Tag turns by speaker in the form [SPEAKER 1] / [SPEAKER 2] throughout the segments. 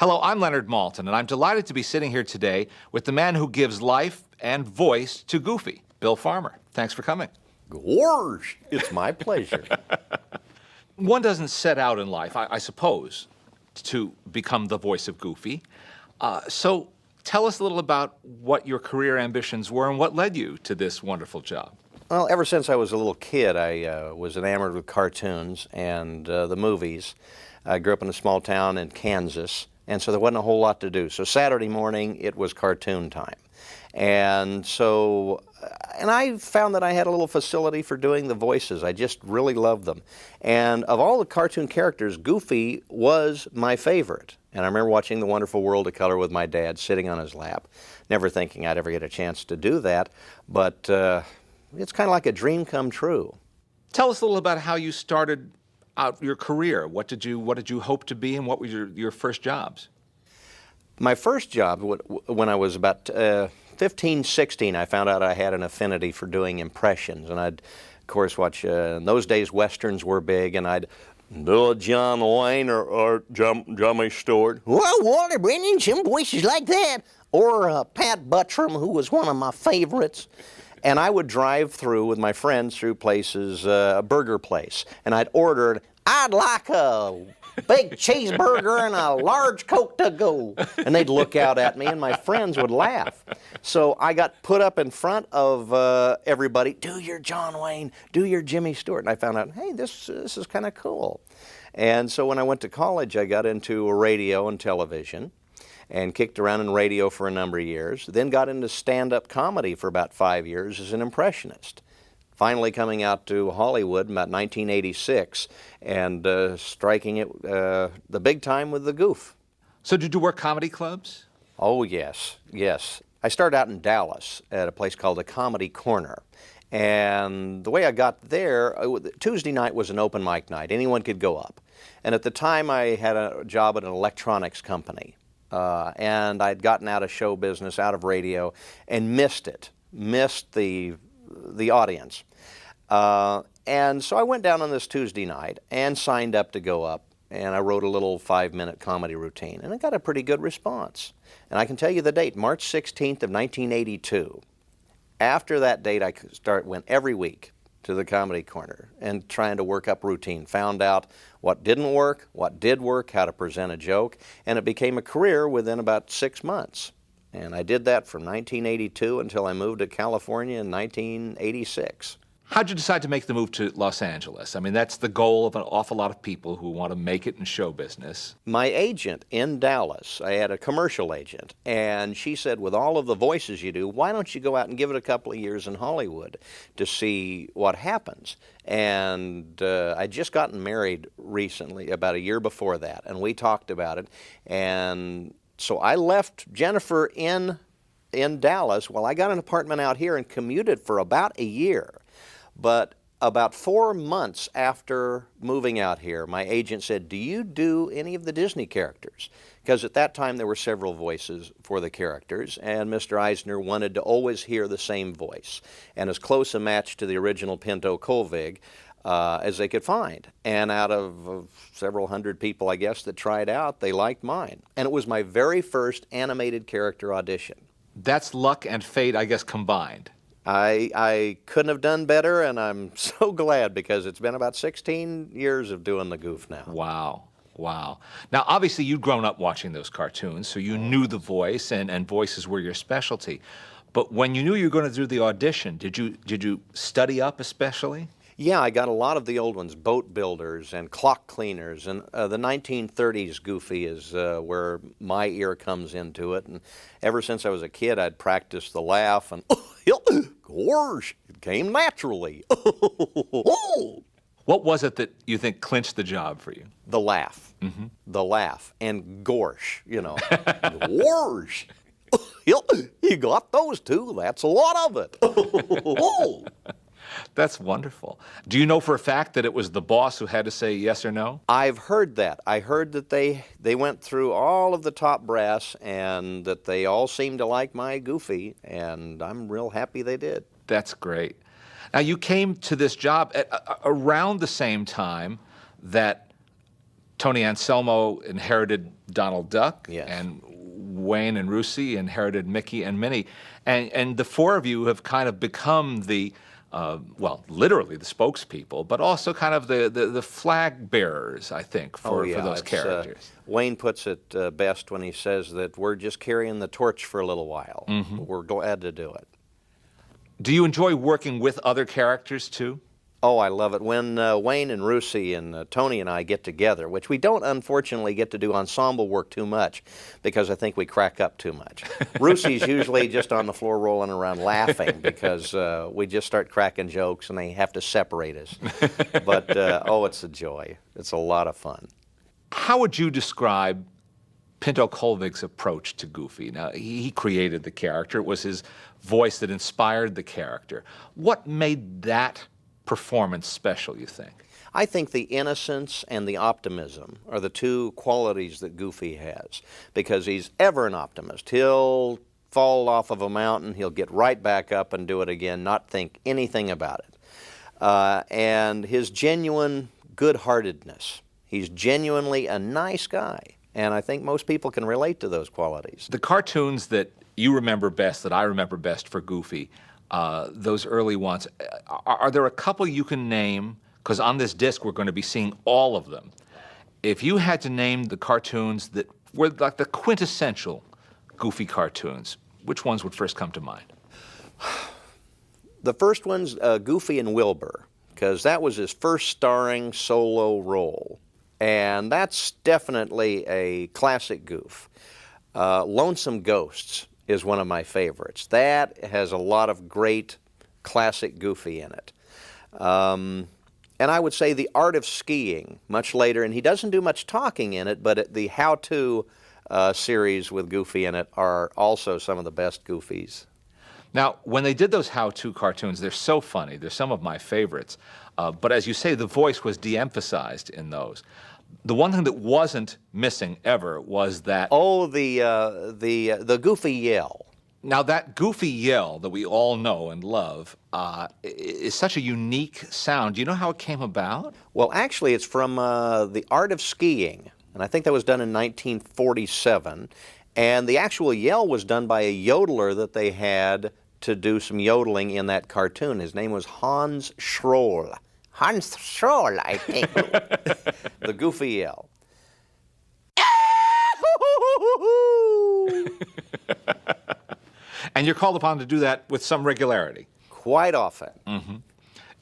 [SPEAKER 1] Hello, I'm Leonard Maltin, and I'm delighted to be sitting here today with the man who gives life and voice to Goofy, Bill Farmer. Thanks for coming.
[SPEAKER 2] Gorge, it's my pleasure.
[SPEAKER 1] One doesn't set out in life, I suppose, to become the voice of Goofy. So tell us a little about what your career ambitions were and what led you to this wonderful job.
[SPEAKER 2] Well, ever since I was a little kid, I was enamored with cartoons and the movies. I grew up in a small town in Kansas, and so there wasn't a whole lot to do. So Saturday morning, it was cartoon time. And I found that I had a little facility for doing the voices. I just really loved them. And of all the cartoon characters, Goofy was my favorite. And I remember watching The Wonderful World of Color with my dad sitting on his lap, never thinking I'd ever get a chance to do that. But it's kind of like a dream come true.
[SPEAKER 1] Tell us a little about how you started out your career. What did you hope to be, and what were your first jobs?
[SPEAKER 2] My first job, when I was about 15, 16, I found out I had an affinity for doing impressions. And I'd, of course, watch, in those days, Westerns were big, and I'd do a John Wayne or Jimmy Stewart. Well, Walter Brennan, some voices like that. Or Pat Buttram, who was one of my favorites. And I would drive through with my friends through places, a burger place, and I'd order, I'd like a big cheeseburger and a large Coke to go. And they'd look out at me, and my friends would laugh. So I got put up in front of everybody, do your John Wayne, do your Jimmy Stewart. And I found out, hey, this is kind of cool. And so when I went to college, I got into radio and television, and kicked around in radio for a number of years, then got into stand-up comedy for about 5 years as an impressionist. Finally coming out to Hollywood in about 1986 and striking it the big time with the Goof.
[SPEAKER 1] So did you work comedy clubs?
[SPEAKER 2] Oh, yes, yes. I started out in Dallas at a place called the Comedy Corner. And the way I got there, Tuesday night was an open mic night. Anyone could go up. And at the time, I had a job at an electronics company. And I'd gotten out of show business, out of radio, and missed the audience. And so I went down on this Tuesday night and signed up to go up, and I wrote a little 5-minute comedy routine, and I got a pretty good response. And I can tell you the date, March 16th of 1982. After that date, I went every week to the Comedy Corner and trying to work up routine. Found out what didn't work, what did work, how to present a joke, and it became a career within about 6 months. And I did that from 1982 until I moved to California in 1986.
[SPEAKER 1] How'd you decide to make the move to Los Angeles? I mean, that's the goal of an awful lot of people who want to make it in show business.
[SPEAKER 2] My agent in Dallas, I had a commercial agent, and she said, with all of the voices you do, why don't you go out and give it a couple of years in Hollywood to see what happens? And I'd just gotten married recently, about a year before that, and we talked about it. And so I left Jennifer in Dallas while I got an apartment out here and commuted for about a year. But about 4 months after moving out here, my agent said, do you do any of the Disney characters? Because at that time there were several voices for the characters, and Mr. Eisner wanted to always hear the same voice, and as close a match to the original Pinto Colvig as they could find. And out of several hundred people, I guess, that tried out, they liked mine. And it was my very first animated character audition.
[SPEAKER 1] That's luck and fate, I guess, combined.
[SPEAKER 2] I couldn't have done better, and I'm so glad because it's been about 16 years of doing the Goof now.
[SPEAKER 1] Wow. Wow. Now, obviously, you'd grown up watching those cartoons, so you knew the voice, and voices were your specialty. But when you knew you were going to do the audition, did you study up especially?
[SPEAKER 2] Yeah, I got a lot of the old ones, boat builders and clock cleaners, and the 1930s Goofy is where my ear comes into it. And ever since I was a kid, I'd practiced the laugh, and gosh, it came naturally.
[SPEAKER 1] What was it that you think clinched the job for you?
[SPEAKER 2] The laugh. Mm-hmm. The laugh. And gorsh, you know. Gorsh. You got those two. That's a lot of it.
[SPEAKER 1] That's wonderful. Do you know for a fact that it was the boss who had to say yes or no?
[SPEAKER 2] I've heard that. I heard that they went through all of the top brass and that they all seemed to like my Goofy, and I'm real happy they did.
[SPEAKER 1] That's great. Now, you came to this job at around the same time that Tony Anselmo inherited Donald Duck,
[SPEAKER 2] Yes.
[SPEAKER 1] and Wayne and Russi inherited Mickey and Minnie. And the four of you have kind of become the, well, literally the spokespeople, but also kind of the flag bearers, I think, for those
[SPEAKER 2] it's,
[SPEAKER 1] characters.
[SPEAKER 2] Wayne puts it best when he says that we're just carrying the torch for a little while. We're glad to do it.
[SPEAKER 1] Do you enjoy working with other characters, too?
[SPEAKER 2] Oh, I love it. When Wayne and Russi and Tony and I get together, which we don't unfortunately get to do ensemble work too much because I think we crack up too much. Russi's usually just on the floor rolling around laughing because we just start cracking jokes and they have to separate us. But, oh, it's a joy. It's a lot of fun.
[SPEAKER 1] How would you describe Pinto Colvig's approach to Goofy? Now, he created the character. It was his voice that inspired the character. What made that performance special, you think?
[SPEAKER 2] I think the innocence and the optimism are the two qualities that Goofy has, because he's ever an optimist. He'll fall off of a mountain, he'll get right back up and do it again, not think anything about it. And his genuine good-heartedness. He's genuinely a nice guy, and I think most people can relate to those qualities.
[SPEAKER 1] The cartoons that you remember best, that I remember best for Goofy, those early ones, are there a couple you can name? Because on this disc we're going to be seeing all of them. If you had to name the cartoons that were like the quintessential Goofy cartoons, which ones would first come to mind?
[SPEAKER 2] The first one's Goofy and Wilbur, because that was his first starring solo role. And that's definitely a classic goof. Lonesome Ghosts is one of my favorites. That has a lot of great classic Goofy in it. And I would say The Art of Skiing, much later, and he doesn't do much talking in it, but the how-to series with Goofy in it are also some of the best Goofies.
[SPEAKER 1] Now, when they did those how-to cartoons, they're so funny. They're some of my favorites. But as you say, the voice was de-emphasized in those. The one thing that wasn't missing ever was that...
[SPEAKER 2] Oh, the Goofy yell.
[SPEAKER 1] Now, that Goofy yell that we all know and love is such a unique sound. Do you know how it came about?
[SPEAKER 2] Well, actually, it's from The Art of Skiing, and I think that was done in 1947. And the actual yell was done by a yodeler that they had to do some yodeling in that cartoon. His name was Hans Schroll. Hans Schroll, I think. The Goofy yell.
[SPEAKER 1] And you're called upon to do that with some regularity.
[SPEAKER 2] Quite often.
[SPEAKER 1] Mm-hmm.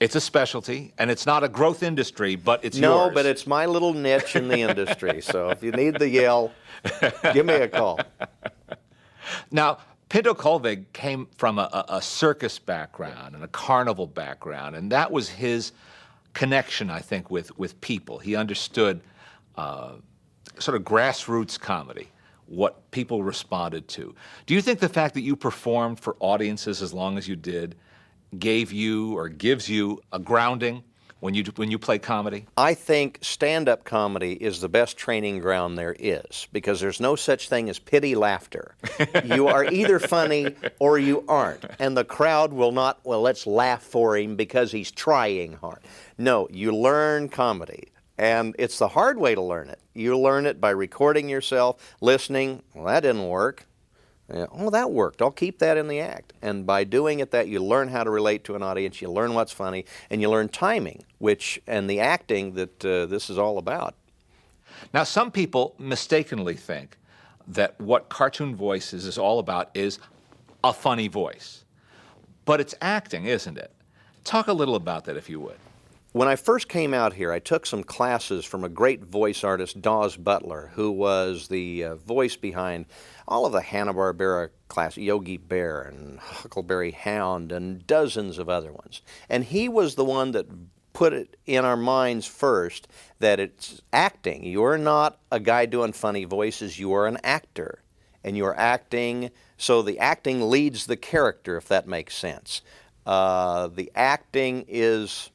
[SPEAKER 1] It's a specialty, and it's not a growth industry, but it's yours.
[SPEAKER 2] No, but it's my little niche in the industry. So if you need the yell, give me a call.
[SPEAKER 1] Now, Pinto Colvig came from a circus background and a carnival background, and that was his connection, I think, with people. He understood sort of grassroots comedy, what people responded to. Do you think the fact that you performed for audiences as long as you did gave you or gives you a grounding when you play comedy?
[SPEAKER 2] I think stand-up comedy is the best training ground there is, because there's no such thing as pity laughter. You are either funny or you aren't, and the crowd will not, well, let's laugh for him because he's trying hard. No, you learn comedy, and it's the hard way to learn it. You learn it by recording yourself, listening. Well, that didn't work. Oh, that worked. I'll keep that in the act. And by doing it, that you learn how to relate to an audience, you learn what's funny, and you learn timing, and the acting that this is all about.
[SPEAKER 1] Now, some people mistakenly think that what cartoon voices is all about is a funny voice. But it's acting, isn't it? Talk a little about that, if you would.
[SPEAKER 2] When I first came out here, I took some classes from a great voice artist, Dawes Butler, who was the voice behind all of the Hanna-Barbera classics, Yogi Bear and Huckleberry Hound and dozens of other ones. And he was the one that put it in our minds first that it's acting. You're not a guy doing funny voices, you are an actor. And you're acting, so the acting leads the character, if that makes sense. The acting is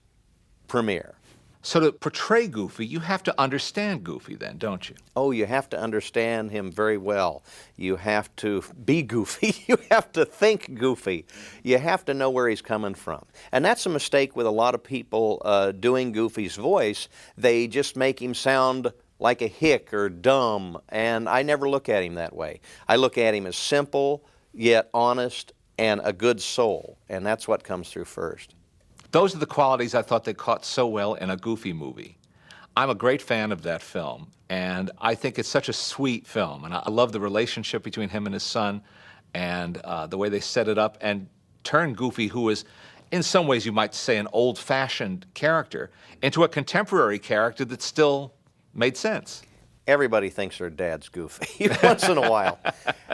[SPEAKER 2] premier.
[SPEAKER 1] So to portray Goofy, you have to understand Goofy then, don't you?
[SPEAKER 2] Oh, you have to understand him very well. You have to be goofy. You have to think goofy. You have to know where he's coming from. And that's a mistake with a lot of people doing Goofy's voice. They just make him sound like a hick or dumb, and I never look at him that way. I look at him as simple, yet honest, and a good soul, and that's what comes through first.
[SPEAKER 1] Those are the qualities I thought they caught so well in a Goofy movie. I'm a great fan of that film, and I think it's such a sweet film, and I love the relationship between him and his son, and the way they set it up and turn Goofy, who is, in some ways you might say, an old-fashioned character, into a contemporary character that still made sense.
[SPEAKER 2] Everybody thinks their dad's goofy once in a while.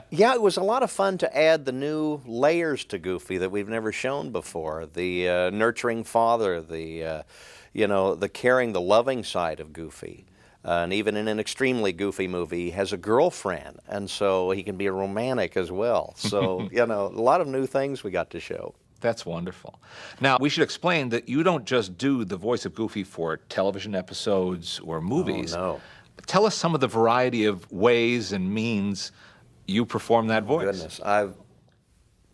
[SPEAKER 2] Yeah, it was a lot of fun to add the new layers to Goofy that we've never shown before. The nurturing father, the caring, the loving side of Goofy. And even in an extremely goofy movie, he has a girlfriend, and so he can be a romantic as well. So, a lot of new things we got to show.
[SPEAKER 1] That's wonderful. Now, we should explain that you don't just do the voice of Goofy for television episodes or movies.
[SPEAKER 2] Oh, no.
[SPEAKER 1] Tell us some of the variety of ways and means you perform that voice.
[SPEAKER 2] Goodness,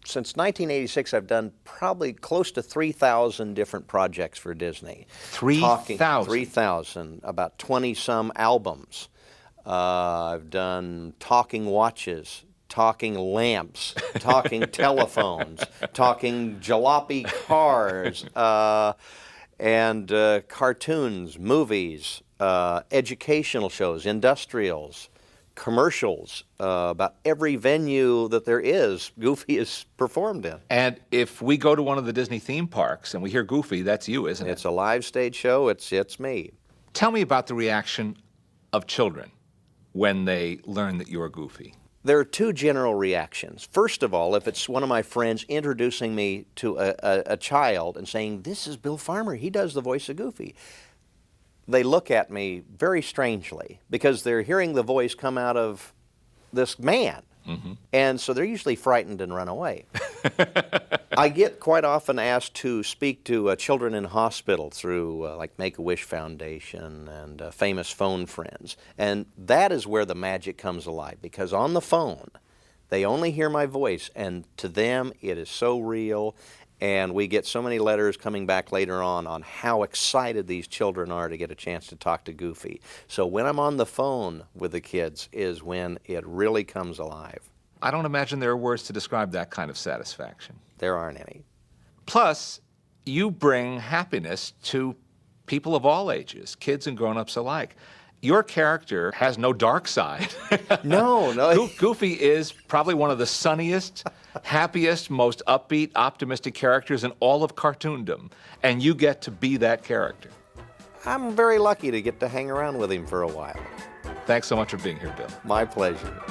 [SPEAKER 2] since 1986, I've done probably close to 3,000 different projects for Disney.
[SPEAKER 1] 3,000?
[SPEAKER 2] 3,000, about 20-some albums. I've done talking watches, talking lamps, talking telephones, talking jalopy cars, and cartoons, movies, educational shows, industrials, commercials, about every venue that there is, Goofy is performed in.
[SPEAKER 1] And if we go to one of the Disney theme parks and we hear Goofy, that's you, isn't it?
[SPEAKER 2] It's a live stage show, it's me.
[SPEAKER 1] Tell me about the reaction of children when they learn that you're Goofy.
[SPEAKER 2] There are two general reactions. First of all, if it's one of my friends introducing me to a child and saying, "This is Bill Farmer, he does the voice of Goofy," they look at me very strangely because they're hearing the voice come out of this man. Mm-hmm. And so they're usually frightened and run away. I get quite often asked to speak to children in hospital through like Make-A-Wish Foundation and Famous Phone Friends. And that is where the magic comes alive, because on the phone, they only hear my voice, and to them it is so real. And we get so many letters coming back later on how excited these children are to get a chance to talk to Goofy. So when I'm on the phone with the kids is when it really comes alive.
[SPEAKER 1] I don't imagine there are words to describe that kind of satisfaction.
[SPEAKER 2] There aren't any. Plus,
[SPEAKER 1] You bring happiness to people of all ages, kids and grown-ups alike. Your character has no dark side.
[SPEAKER 2] No.
[SPEAKER 1] Goofy is probably one of the sunniest, happiest, most upbeat, optimistic characters in all of cartoondom, and you get to be that character.
[SPEAKER 2] I'm very lucky to get to hang around with him for a while.
[SPEAKER 1] Thanks so much for being here, Bill.
[SPEAKER 2] My pleasure.